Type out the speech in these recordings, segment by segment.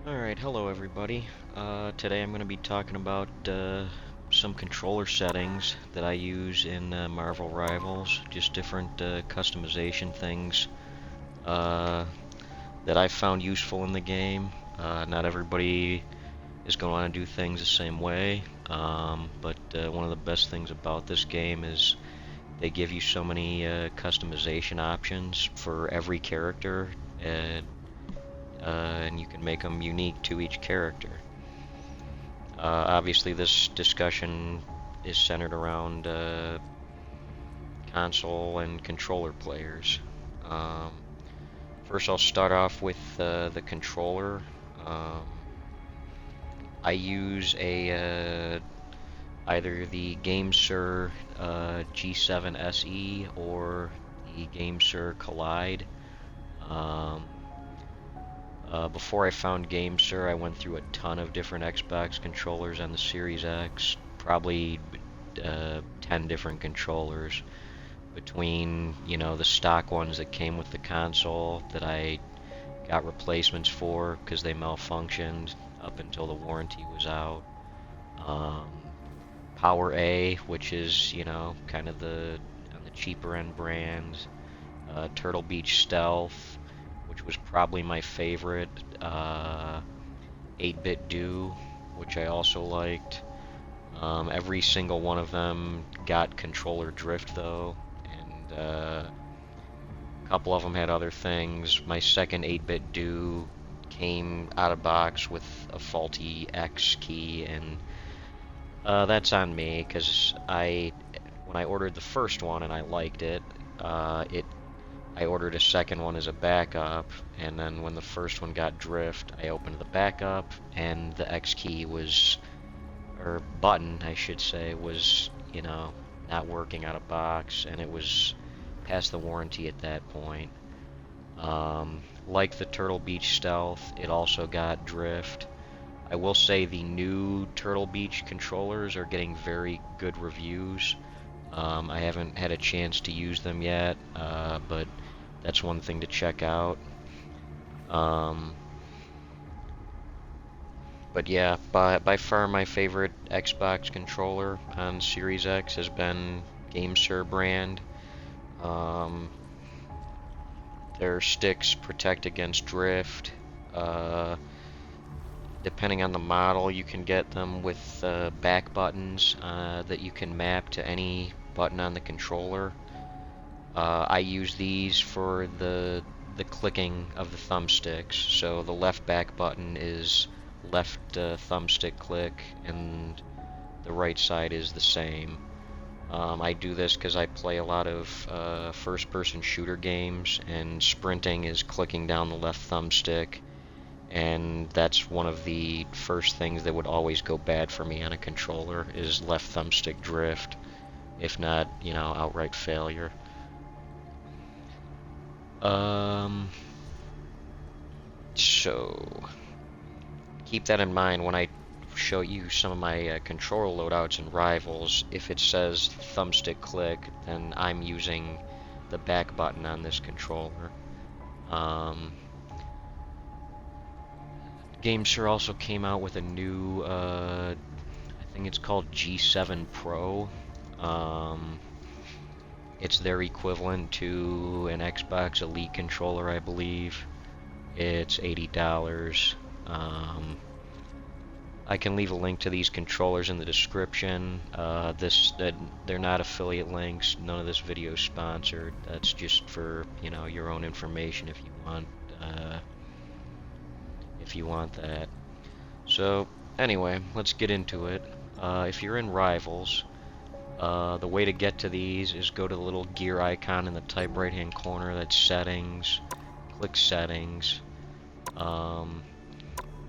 Alright, hello everybody. Today I'm going to be talking about some controller settings that I use in Marvel Rivals, just different customization things uh, that I found useful in the game. Not everybody is going to want to do things the same way, but one of the best things about this game is they give you so many customization options for every character, and you can make them unique to each character. Obviously, this discussion is centered around console and controller players. Um, First, I'll start off with the controller. Um, I use either the GameSir G7 SE or the GameSir Collide. Um, Before I found GameSir, I went through a ton of different Xbox controllers on the Series X, probably 10 different controllers between, the stock ones that came with the console that I got replacements for because they malfunctioned up until the warranty was out. Um, Power A, which is, kind of on the cheaper end brands. Turtle Beach Stealth, which was probably my favorite. 8-Bit Do, which I also liked. Every single one of them got controller drift though, and a couple of them had other things. My second 8-Bit Do came out of box with a faulty X key, and that's on me because when I ordered the first one and I liked it, I ordered a second one as a backup, and then when the first one got drift, I opened the backup, and the X key was, or button, I should say, was, not working out of box, and it was past the warranty at that point. Like the Turtle Beach Stealth, it also got drift. I will say the new Turtle Beach controllers are getting very good reviews. I haven't had a chance to use them yet, but that's one thing to check out. Um, but yeah, by far my favorite Xbox controller on Series X has been GameSir brand. Um, their sticks protect against drift. Uh, Depending on the model, you can get them with back buttons that you can map to any button on the controller. I use these for the clicking of the thumbsticks. So the left back button is left thumbstick click, and the right side is the same. I do this because I play a lot of first-person shooter games, and sprinting is clicking down the left thumbstick, and that's one of the first things that would always go bad for me on a controller is left thumbstick drift, if not, outright failure. Um, so keep that in mind when I show you some of my controller loadouts and Rivals. If it says thumbstick click, then I'm using the back button on this controller. Um, GameSir also came out with a new, I think it's called G7 Pro. Um, it's their equivalent to an Xbox Elite controller, I believe. It's $80. I can leave a link to these controllers in the description. They're not affiliate links. None of this video is sponsored. That's just for your own information if you want that. So anyway, let's get into it. If you're in Rivals, the way to get to these is go to the little gear icon in the top right hand corner. That's Settings. Click Settings.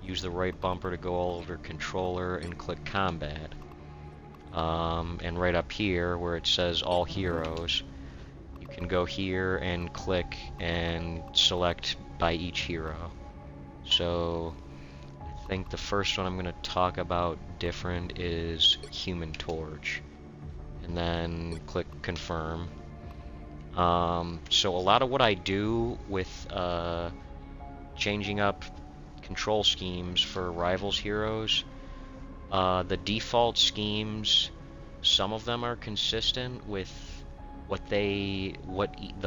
Use the right bumper to go all over Controller and click Combat. And right up here where it says All Heroes, you can go here and click and select by each hero. So I think the first one I'm going to talk about different is Human Torch, and then click Confirm. So a lot of what I do with changing up control schemes for Rivals heroes. The default schemes, some of them are consistent with what the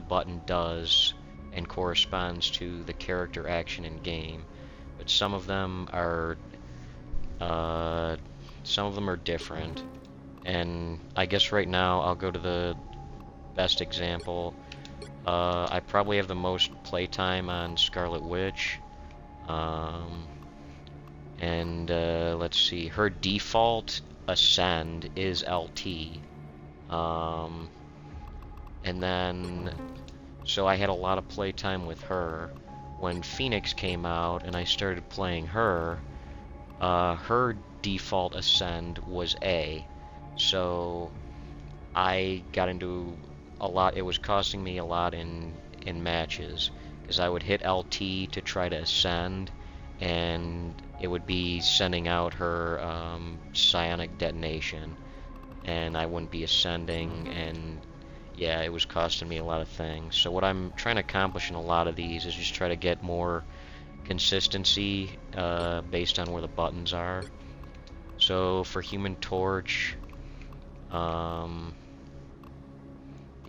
button does and corresponds to the character action in game, but some of them are different. And I guess right now I'll go to the best example. I probably have the most playtime on Scarlet Witch. Let's see, her default ascend is LT. And then, so I had a lot of playtime with her. When Phoenix came out and I started playing her, her default ascend was A. So I got into a lot. It was costing me a lot in matches because I would hit LT to try to ascend, and it would be sending out her psionic detonation, and I wouldn't be ascending, and yeah, it was costing me a lot of things. So what I'm trying to accomplish in a lot of these is just try to get more consistency based on where the buttons are. So for Human Torch, the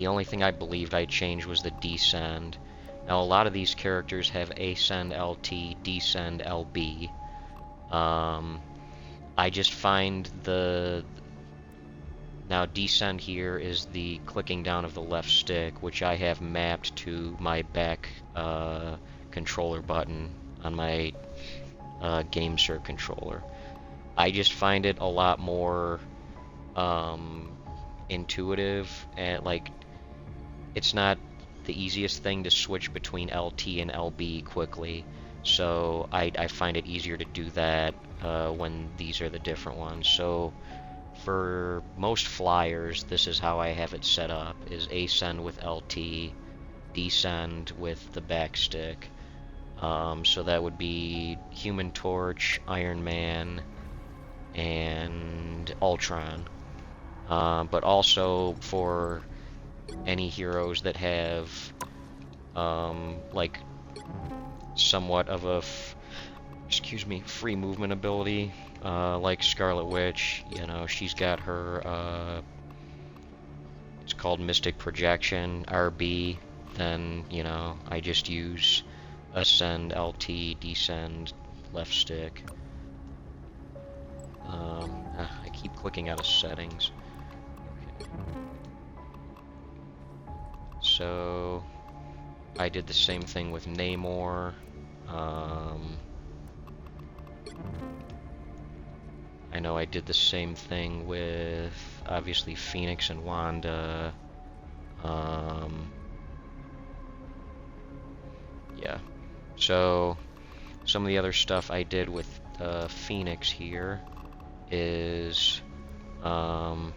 only thing I believed I changed was the descend. Now a lot of these characters have ascend LT, descend LB. I just find now descend here is the clicking down of the left stick, which I have mapped to my back controller button on my GameSir controller. I just find it a lot more intuitive, and like it's not the easiest thing to switch between LT and LB quickly, so I find it easier to do that when these are the different ones. So for most flyers, this is how I have it set up, is ascend with LT, descend with the back stick. So that would be Human Torch, Iron Man, and Ultron. But also for any heroes that have like somewhat of a free movement ability, like Scarlet Witch, you know, she's got her it's called Mystic Projection, RB, then, you know, I just use ascend LT, descend left stick. I keep clicking out of settings. Okay. So I did the same thing with Namor. I know I did the same thing with, obviously, Phoenix and Wanda. Yeah. So some of the other stuff I did with Phoenix here is I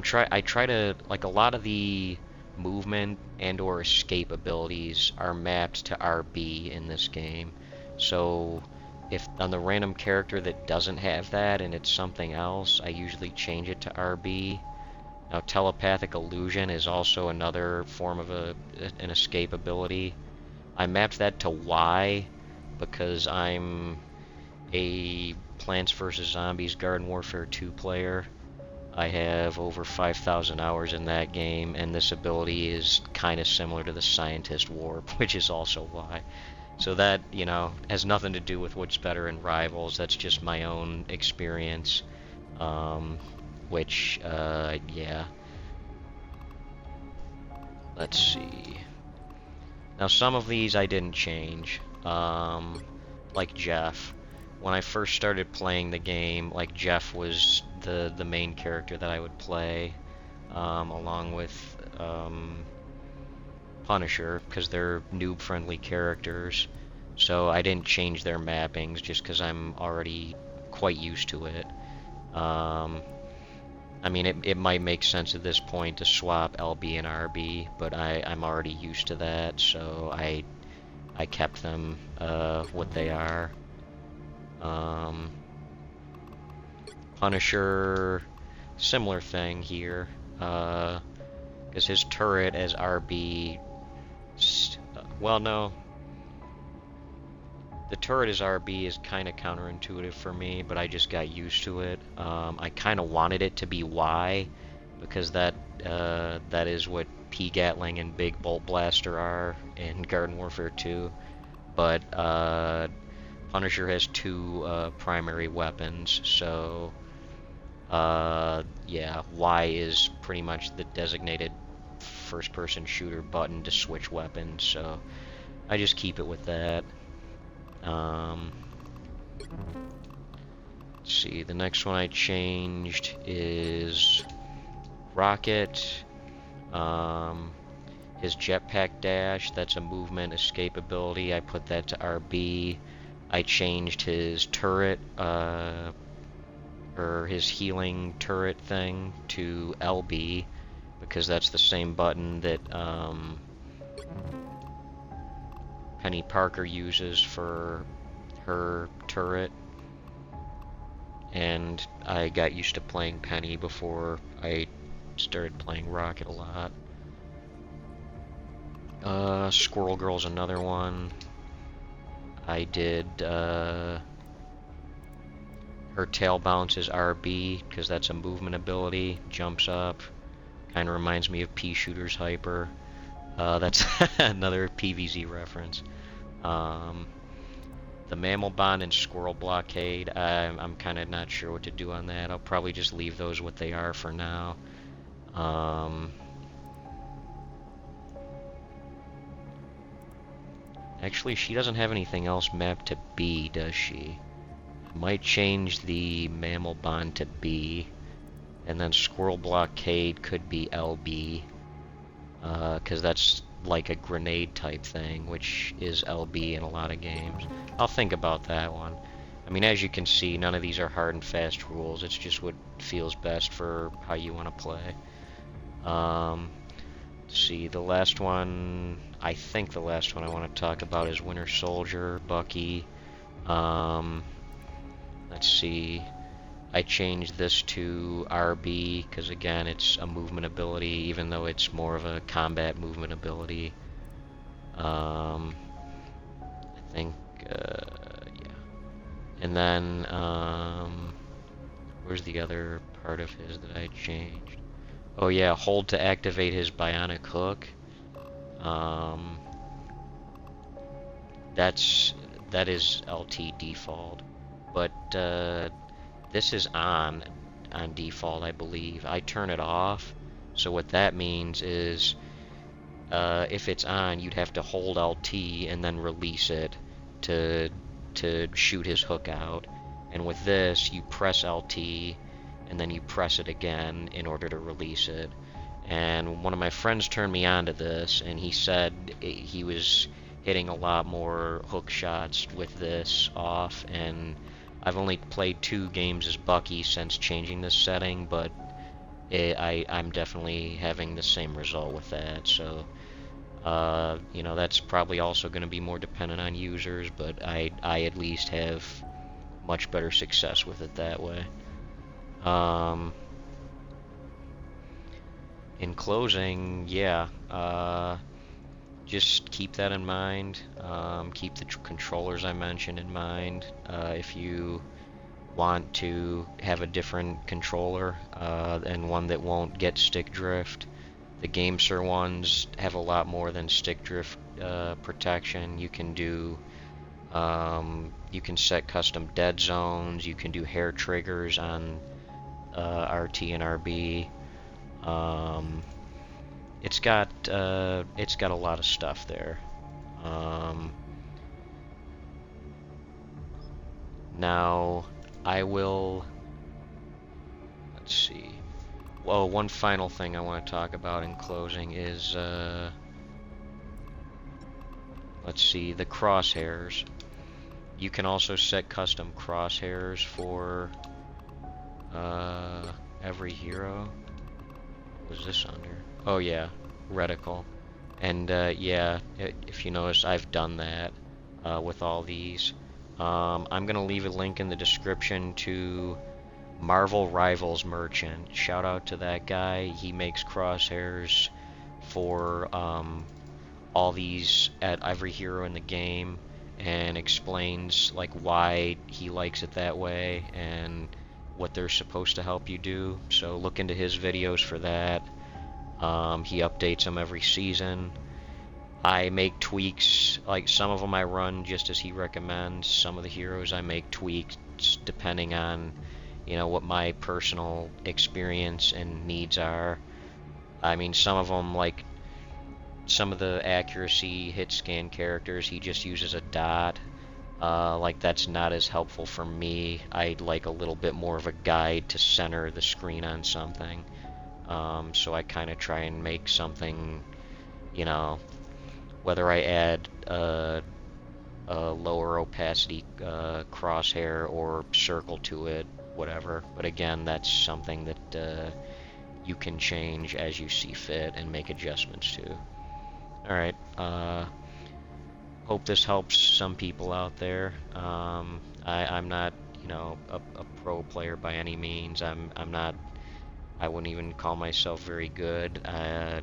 try to, like, a lot of the movement and or escape abilities are mapped to RB in this game. So if on the random character that doesn't have that and it's something else, I usually change it to RB. Now telepathic illusion is also another form of an escape ability. I mapped that to Y because I'm a Plants vs. Zombies Garden Warfare 2 player. I have over 5,000 hours in that game, and this ability is kind of similar to the Scientist Warp, which is also Y. So that, you know, has nothing to do with what's better in Rivals. That's just my own experience, yeah. Let's see. Now, some of these I didn't change, like Jeff. When I first started playing the game, like, Jeff was the main character that I would play, along with Punisher, because they're noob-friendly characters. So I didn't change their mappings just because I'm already quite used to it. I mean, it might make sense at this point to swap LB and RB, but I'm already used to that, so I kept them what they are. Punisher, similar thing here, because his turret as RB, well, no, The turret as RB is kind of counterintuitive for me, but I just got used to it. I kind of wanted it to be Y, because that is what P Gatling and Big Bolt Blaster are in Garden Warfare 2. But Punisher has two primary weapons, so yeah, Y is pretty much the designated first-person shooter button to switch weapons, so I just keep it with that. Let's see, the next one I changed is Rocket. His jetpack dash, that's a movement escape ability. I put that to RB. I changed his turret, or his healing turret thing to LB, because that's the same button that Penny Parker uses for her turret. And I got used to playing Penny before I started playing Rocket a lot. Squirrel Girl's another one. I did, her tail bounce is RB, because that's a movement ability, jumps up. Kind of reminds me of Pea Shooter's Hyper. That's another PVZ reference. The Mammal Bond and Squirrel Blockade, I'm kind of not sure what to do on that. I'll probably just leave those what they are for now. Actually, she doesn't have anything else mapped to B, does she? I might change the Mammal Bond to B, and then Squirrel Blockade could be LB, because that's like a grenade type thing, which is LB in a lot of games. I'll think about that one. I mean, as you can see, none of these are hard and fast rules. It's just what feels best for how you want to play. Let's see, the last one, I think the last one I want to talk about is Winter Soldier, Bucky. Let's see, I changed this to RB, because again, it's a movement ability, even though it's more of a combat movement ability. I think, yeah. And then, where's the other part of his that I changed? Oh yeah, hold to activate his bionic hook. That is LT default, but this is on default, I believe. I turn it off, so what that means is if it's on, you'd have to hold LT and then release it to shoot his hook out. And with this, you press LT and then you press it again in order to release it. And one of my friends turned me on to this, and he said he was hitting a lot more hook shots with this off, and I've only played 2 games as Bucky since changing this setting, but I'm definitely having the same result with that, so you know, that's probably also going to be more dependent on users, but I at least have much better success with it that way. In closing, yeah, just keep that in mind. Keep the controllers I mentioned in mind. If you want to have a different controller and one that won't get stick drift, the GameSir ones have a lot more than stick drift protection. You can do, you can set custom dead zones. You can do hair triggers on RT and RB. It's got a lot of stuff there. Now I will, let's see. Well, one final thing I want to talk about in closing is let's see, the crosshairs. You can also set custom crosshairs for every hero. What was this under? Oh yeah, reticle. And yeah, if you notice, I've done that with all these. I'm gonna leave a link in the description to Marvel Rivals Merchant. Shout out to that guy. He makes crosshairs for all these at every hero in the game, and explains like why he likes it that way and what they're supposed to help you do. So look into his videos for that. He updates them every season. I make tweaks, like some of them I run just as he recommends. Some of the heroes I make tweaks depending on, what my personal experience and needs are. I mean, some of them, like some of the accuracy hit scan characters, he just uses a dot. Like that's not as helpful for me. I'd like a little bit more of a guide to center the screen on something. So I kind of try and make something, you know, whether I add a lower opacity crosshair or circle to it, whatever. But again, that's something that you can change as you see fit and make adjustments to. Alright, hope this helps some people out there. I'm not, a pro player by any means. I'm not. I wouldn't even call myself very good. I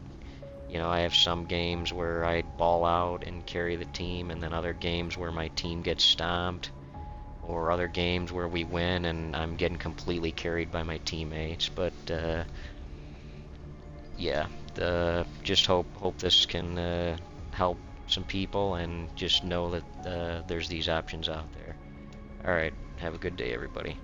have some games where I ball out and carry the team, and then other games where my team gets stomped, or other games where we win and I'm getting completely carried by my teammates. But yeah, just hope this can help some people, and just know that there's these options out there. All right, have a good day, everybody.